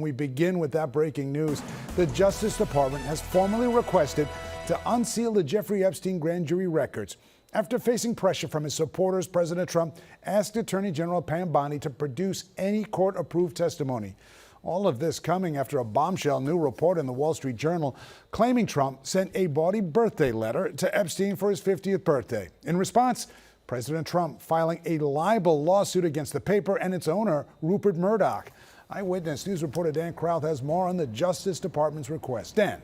We begin with that breaking news. The Justice Department has formally requested to unseal the Jeffrey Epstein grand jury records. After facing pressure from his supporters, President Trump asked Attorney General Pam Bondi to produce any court-approved testimony. All of this coming after a bombshell new report in the Wall Street Journal claiming Trump sent a bawdy birthday letter to Epstein for his 50th birthday. In response, President Trump filing a libel lawsuit against the paper and its owner, Rupert Murdoch. Eyewitness News reporter Dan Krauth has more on the Justice Department's request. Dan.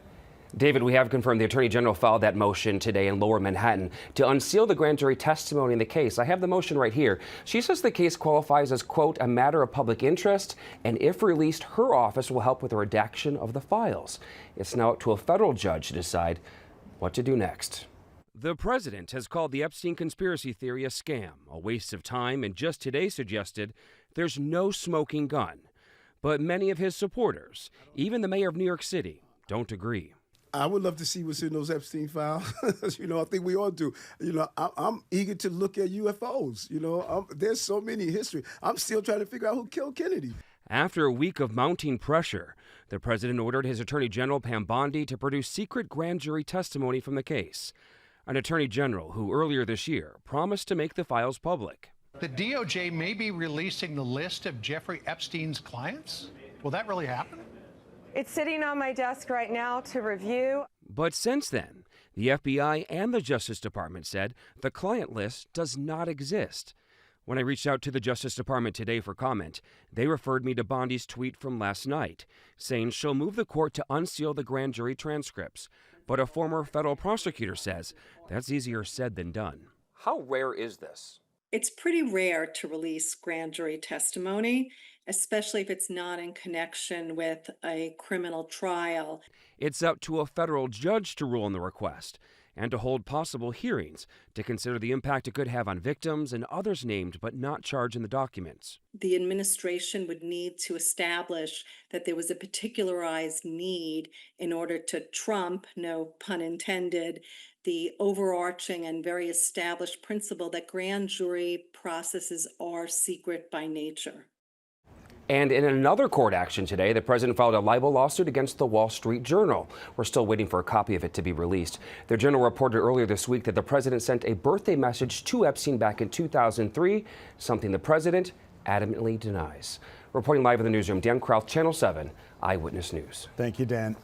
David, we have confirmed the Attorney General filed that motion today in Lower Manhattan to unseal the grand jury testimony in the case. I have the motion right here. She says the case qualifies as, quote, a matter of public interest, and if released, her office will help with the redaction of the files. It's now up to a federal judge to decide what to do next. The president has called the Epstein conspiracy theory a scam, a waste of time, and just today suggested there's no smoking gun. But many of his supporters, even the mayor of New York City, don't agree. I would love to see what's in those Epstein files. I think we all do. I'm eager to look at UFOs. There's so many in history. I'm still trying to figure out who killed Kennedy. After a week of mounting pressure, the president ordered his Attorney General Pam Bondi to produce secret grand jury testimony from the case. An attorney general who earlier this year promised to make the files public. The DOJ may be releasing the list of Jeffrey Epstein's clients. Will that really happen? It's sitting on my desk right now to review. But since then, the FBI and the Justice Department said the client list does not exist. When I reached out to the Justice Department today for comment, they referred me to Bondi's tweet from last night, saying she'll move the court to unseal the grand jury transcripts. But a former federal prosecutor says that's easier said than done. How rare is this? It's pretty rare to release grand jury testimony, especially if it's not in connection with a criminal trial. It's up to a federal judge to rule on the request and to hold possible hearings to consider the impact it could have on victims and others named but not charged in the documents. The administration would need to establish that there was a particularized need in order to trump, no pun intended, the overarching and very established principle that grand jury processes are secret by nature. And in another court action today, the president filed a libel lawsuit against the Wall Street Journal. We're still waiting for a copy of it to be released. The Journal reported earlier this week that the president sent a birthday message to Epstein back in 2003, something the president adamantly denies. Reporting live in the newsroom, Dan Krauth, Channel 7, Eyewitness News. Thank you, Dan.